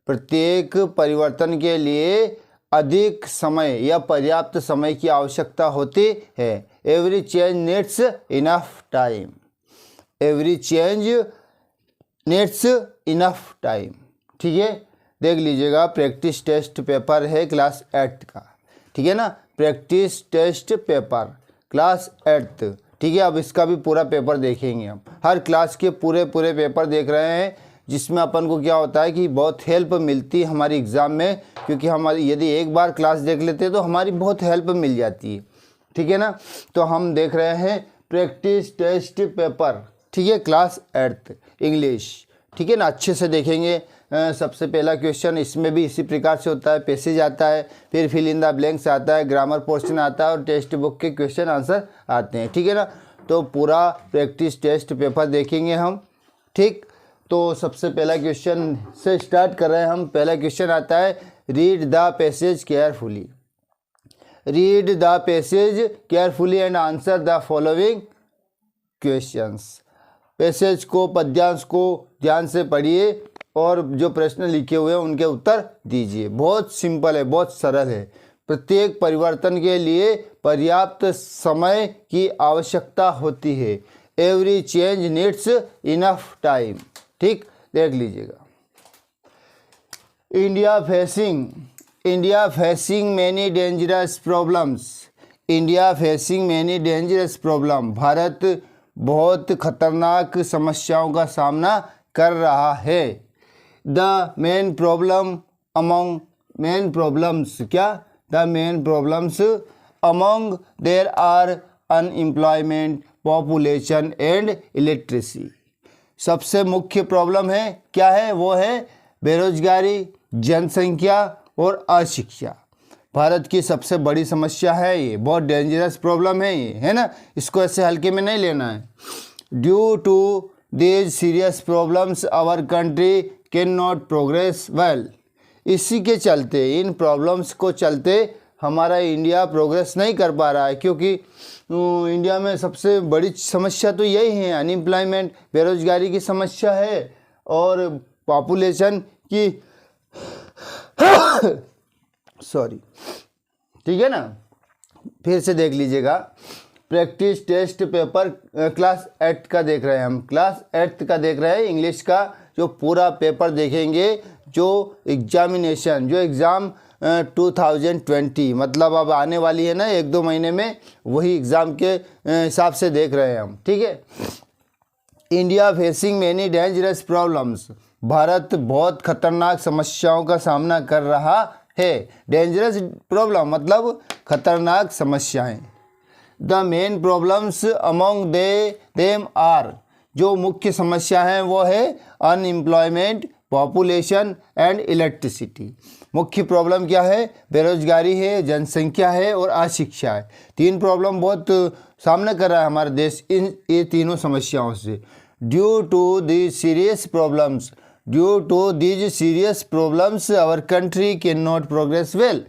प्रत्येक परिवर्तन के लिए अधिक समय या पर्याप्त समय की आवश्यकता होती है। Every change needs enough time. Every change needs enough time. ठीक है, देख लीजिएगा, प्रैक्टिस टेस्ट पेपर है क्लास 8 का। ठीक है ना, प्रैक्टिस टेस्ट पेपर क्लास 8। ठीक है, अब इसका भी पूरा पेपर देखेंगे हम। हर क्लास के पूरे पेपर देख रहे हैं, जिसमें अपन को क्या होता है कि बहुत हेल्प मिलती है हमारी एग्ज़ाम में, क्योंकि हमारी यदि एक बार क्लास देख लेते हैं तो हमारी बहुत हेल्प मिल जाती है। ठीक है ना, तो हम देख रहे हैं प्रैक्टिस टेस्ट पेपर। ठीक है, क्लास 8 इंग्लिश। ठीक है ना, अच्छे से देखेंगे। सबसे पहला क्वेश्चन इसमें भी इसी प्रकार से होता है, पैसेज आता है, फिर फिल इन द ब्लैंक्स आता है, ग्रामर पोर्शन आता है और टेक्स्ट बुक के क्वेश्चन आंसर आते हैं। ठीक है ना, तो पूरा प्रैक्टिस टेस्ट पेपर देखेंगे हम। ठीक, तो सबसे पहला क्वेश्चन से स्टार्ट कर रहे हैं हम। पहला क्वेश्चन आता है, read the passage carefully. Read the passage carefully and answer the following questions. Passage को, पद्यांश को ध्यान से पढ़िए और जो प्रश्न लिखे हुए हैं उनके उत्तर दीजिए। बहुत सिंपल है, बहुत सरल है। प्रत्येक परिवर्तन के लिए पर्याप्त समय की आवश्यकता होती है। Every change needs enough time. ठीक, देख लीजिएगा। India facing many dangerous problems. India facing many dangerous problem. Bharat बहुत खतरनाक समस्याओं का सामना कर रहा है। द मेन प्रॉब्लम्स क्या? The main problems among there are unemployment, population and illiteracy. सबसे मुख्य प्रॉब्लम है क्या है? वो है बेरोजगारी, जनसंख्या और अशिक्षा। भारत की सबसे बड़ी समस्या है ये, बहुत डेंजरस प्रॉब्लम है ये, है ना। इसको ऐसे हल्के में नहीं लेना है। Due to these serious problems our country can not progress well. इसी के चलते, इन प्रॉब्लम्स को चलते हमारा इंडिया प्रोग्रेस नहीं कर पा रहा है, क्योंकि इंडिया में सबसे बड़ी समस्या तो यही है, अनएम्प्लॉयमेंट, बेरोजगारी की समस्या है और पॉपुलेशन की सॉरी। ठीक है ना, फिर से देख लीजिएगा। प्रैक्टिस टेस्ट पेपर क्लास 8 का देख रहे हैं हम। क्लास 8 का देख रहे हैं, इंग्लिश का जो पूरा पेपर देखेंगे, जो एग्ज़ाम 2020 मतलब अब आने वाली है ना 1-2 महीने में, वही एग्ज़ाम के हिसाब से देख रहे हैं हम। ठीक है, India facing many dangerous problems. Bharat बहुत खतरनाक समस्याओं का सामना कर रहा है। डेंजरस प्रॉब्लम मतलब खतरनाक समस्याएं। The main problems among them are. जो मुख्य समस्या है वो है अनएम्प्लॉयमेंट, पॉपुलेशन एंड इलेक्ट्रिसिटी। मुख्य प्रॉब्लम क्या है? बेरोजगारी है, जनसंख्या है और अशिक्षा है। 3 प्रॉब्लम बहुत सामना कर रहा है हमारा देश ये तीनों समस्याओं से। Due to these serious problems our country can not progress well.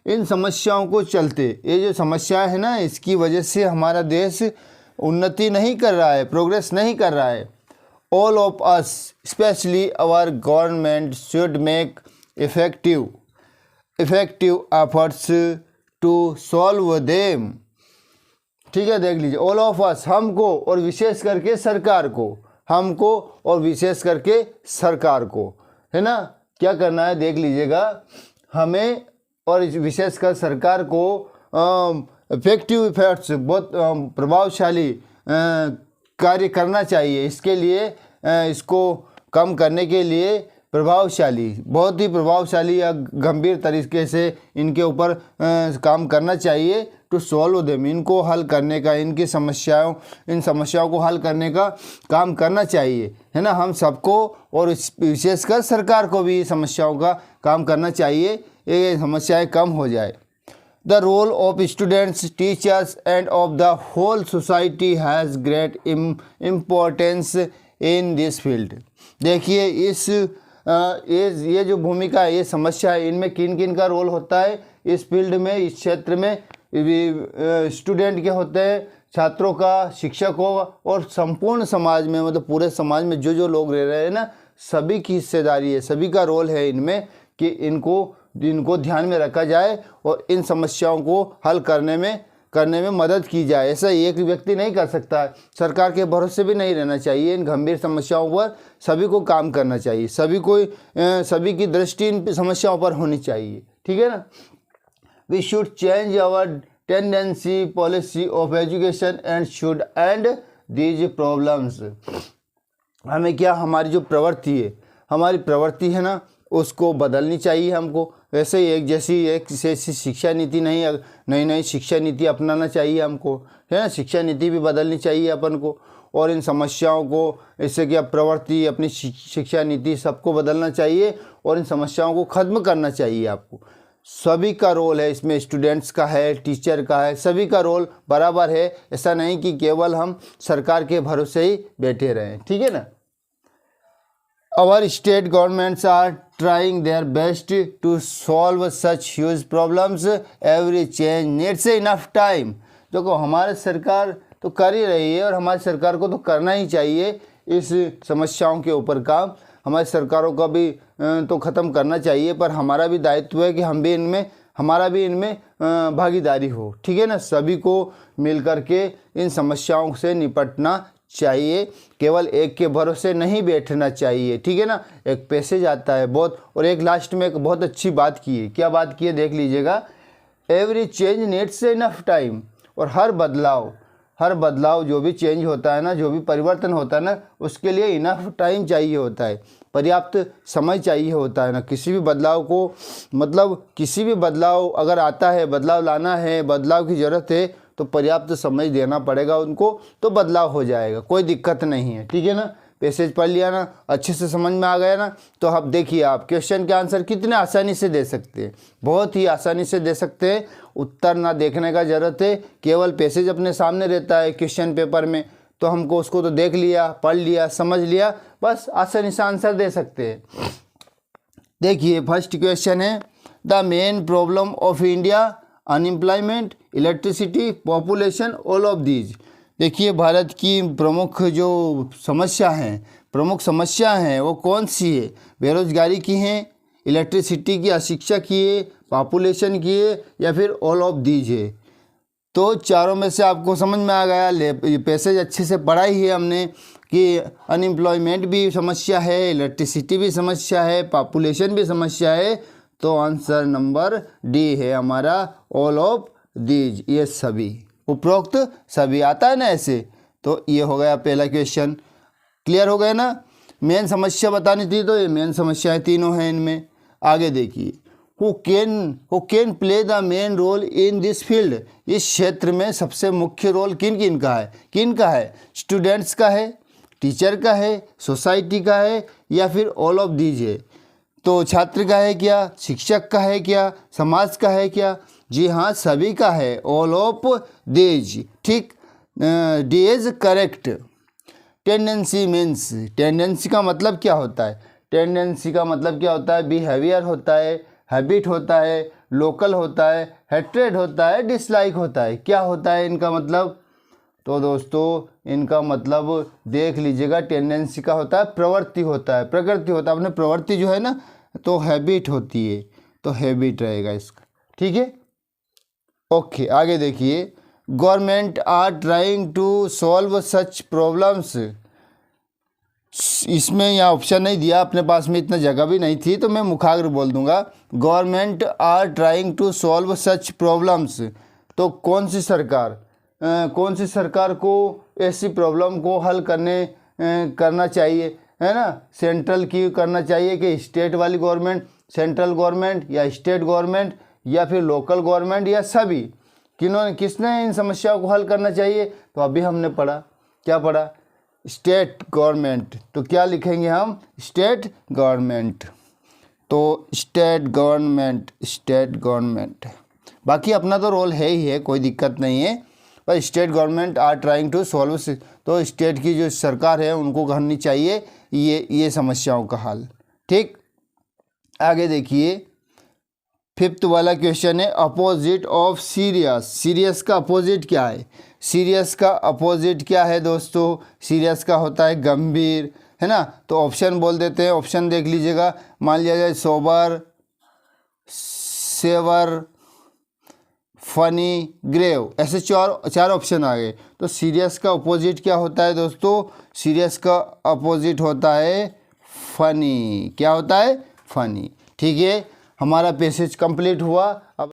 इन समस्याओं को चलते, ये जो समस्या है ना, इसकी वजह से हमारा देश उन्नति नहीं कर रहा है, प्रोग्रेस नहीं कर रहा है। All of us specially our government should make effective efforts to solve them. ठीक है, देख लीजिए। ऑल ऑफ अस, हमको और विशेष करके सरकार को, हमको और विशेष करके सरकार को, है ना, क्या करना है देख लीजिएगा। हमें और विशेषकर सरकार को इफेक्टिव एफर्ट्स, बहुत प्रभावशाली कार्य करना चाहिए। इसके लिए इसको कम करने के लिए बहुत ही प्रभावशाली या गंभीर तरीके से इनके ऊपर काम करना चाहिए। टू सॉल्व देम, इनको हल करने का, इन समस्याओं को हल करने का काम करना चाहिए, है ना। हम सबको और विशेषकर सरकार को भी समस्याओं का काम करना चाहिए, ये समस्याएं कम हो जाए। The role of students, teachers and of the whole society has great importance in this field. देखिए, ये जो भूमिका है, ये समस्या है, इनमें किन किन का रोल होता है इस फील्ड में, इस क्षेत्र में। स्टूडेंट के होते हैं, छात्रों का, शिक्षकों और संपूर्ण समाज में, मतलब पूरे समाज में जो लोग रह रहे हैं ना, सभी की हिस्सेदारी है, सभी का रोल है इनमें कि इनको ध्यान में रखा जाए और इन समस्याओं को हल करने में मदद की जाए। ऐसा एक व्यक्ति नहीं कर सकता है। सरकार के भरोसे भी नहीं रहना चाहिए। इन गंभीर समस्याओं पर सभी को काम करना चाहिए, सभी की दृष्टि इन समस्याओं पर होनी चाहिए। ठीक है ना। We should change our tendency policy of education and should end these problems. हमें क्या, हमारी जो प्रवृत्ति है ना, उसको बदलनी चाहिए हमको। वैसे ही एक जैसी शिक्षा नीति नहीं, नई शिक्षा नीति अपनाना चाहिए हमको, है ना। शिक्षा नीति भी बदलनी चाहिए अपन को, और इन समस्याओं को, इससे क्या प्रवृत्ति, अपनी शिक्षा नीति सबको बदलना चाहिए और इन समस्याओं को ख़त्म करना चाहिए आपको। सभी का रोल है इसमें, स्टूडेंट्स का है, टीचर का है, सभी का रोल बराबर है। ऐसा नहीं कि केवल हम सरकार के भरोसे ही बैठे रहें। ठीक है ना। Our state governments are trying their best to solve such huge problems. Every change needs enough time. देखो, हमारी सरकार तो कर ही रही है और हमारी सरकार को तो करना ही चाहिए इस समस्याओं के ऊपर काम। हमारी सरकारों का भी तो ख़त्म करना चाहिए, पर हमारा भी दायित्व है कि हमारा भी इनमें भागीदारी हो। ठीक है ना। सभी को मिल करके इन समस्याओं से निपटना चाहिए, केवल एक के भरोसे नहीं बैठना चाहिए। ठीक है ना। एक पैसेज आता है बहुत, और एक लास्ट में एक बहुत अच्छी बात की है। क्या बात की है देख लीजिएगा। Every change needs enough time. और हर बदलाव जो भी चेंज होता है ना, जो भी परिवर्तन होता है ना, उसके लिए इनफ टाइम चाहिए होता है, पर्याप्त समय चाहिए होता है ना। किसी भी बदलाव को, मतलब किसी भी बदलाव अगर आता है, बदलाव लाना है, बदलाव की ज़रूरत है, तो पर्याप्त समय देना पड़ेगा उनको, तो बदलाव हो जाएगा, कोई दिक्कत नहीं है। ठीक है ना। पैसेज पढ़ लिया ना, अच्छे से समझ में आ गया ना, तो अब देखिए आप क्वेश्चन के आंसर कितने आसानी से दे सकते हैं, बहुत ही आसानी से दे सकते हैं। उत्तर ना देखने का ज़रूरत है, केवल पैसेज अपने सामने रहता है क्वेश्चन पेपर में, तो हमको उसको तो देख लिया, पढ़ लिया, समझ लिया, बस आसानी से आंसर दे सकते हैं। देखिए फर्स्ट क्वेश्चन है, the main problem of India unemployment, electricity, population, all of these. देखिए भारत की प्रमुख समस्या हैं वो कौन सी है? बेरोजगारी की हैं, इलेक्ट्रिसिटी की, अशिक्षा की है, पॉपुलेशन की है, या फिर ऑल ऑफ दीज है। तो चारों में से आपको समझ में आ गया। पैसेज अच्छे से पढ़ा ही है हमने कि अनएम्प्लॉयमेंट भी समस्या है, इलेक्ट्रिसिटी भी समस्या है, पॉपुलेशन भी समस्या है। तो आंसर नंबर डी है हमारा, ऑल ऑफ दीज। ये सभी, उपरोक्त सभी आता है ना ऐसे। तो ये हो गया पहला क्वेश्चन। क्लियर हो गया ना। मेन समस्या बतानी थी, तो ये मेन समस्याएं तीनों हैं इनमें। आगे देखिए, who can play the main role in this field. इस क्षेत्र में सबसे मुख्य रोल किन का है? स्टूडेंट्स का है, टीचर का है, सोसाइटी का है, या फिर ऑल ऑफ दीज है। तो छात्र का है क्या, शिक्षक का है क्या, समाज का है क्या? जी हाँ, सभी का है, ऑल ऑफ दीज। ठीक, डी इज करेक्ट। टेंडेंसी का मतलब क्या होता है? टेंडेंसी का मतलब क्या होता है? बिहेवियर होता है, हैबिट होता है, लोकल होता है, हेट्रेड होता है, डिसलाइक होता है। क्या होता है इनका मतलब? तो दोस्तों इनका मतलब देख लीजिएगा, टेंडेंसी का होता है प्रवृत्ति होता है, प्रकृति होता है। अपने प्रवृत्ति जो है ना, तो हैबिट होती है, तो हैबिट रहेगा इसका। ठीक है, ओके। आगे देखिए, government are trying to solve such problems. इसमें यहाँ ऑप्शन नहीं दिया, अपने पास में इतना जगह भी नहीं थी, तो मैं मुखाग्र बोल दूंगा। Government are trying to solve such problems. तो कौन सी सरकार को ऐसी प्रॉब्लम को हल करना चाहिए, है ना? सेंट्रल की करना चाहिए कि स्टेट वाली गवर्नमेंट, सेंट्रल गवर्नमेंट या स्टेट गवर्नमेंट या फिर लोकल गवर्नमेंट, या सभी? किसने इन समस्याओं को हल करना चाहिए? तो अभी हमने पढ़ा, क्या पढ़ा? State government. तो क्या लिखेंगे हम? State government. तो स्टेट गवर्नमेंट। बाकी अपना तो रोल है ही है, कोई दिक्कत नहीं है, पर state government are trying to solve. तो स्टेट की जो सरकार है उनको करनी चाहिए ये समस्याओं का हल। ठीक, आगे देखिए, फिफ्थ वाला क्वेश्चन है, अपोजिट ऑफ सीरियस। सीरियस का अपोजिट क्या है? सीरियस का अपोजिट क्या है दोस्तों? सीरियस का होता है गंभीर, है ना। तो ऑप्शन बोल देते हैं, ऑप्शन देख लीजिएगा। मान लिया जाए सोबर, सेवर, फनी, ग्रेव, ऐसे चार ऑप्शन आ गए। तो सीरियस का अपोजिट क्या होता है दोस्तों? सीरियस का अपोजिट होता है फनी। क्या होता है? फनी। ठीक है, हमारा पैसेज कंप्लीट हुआ। अब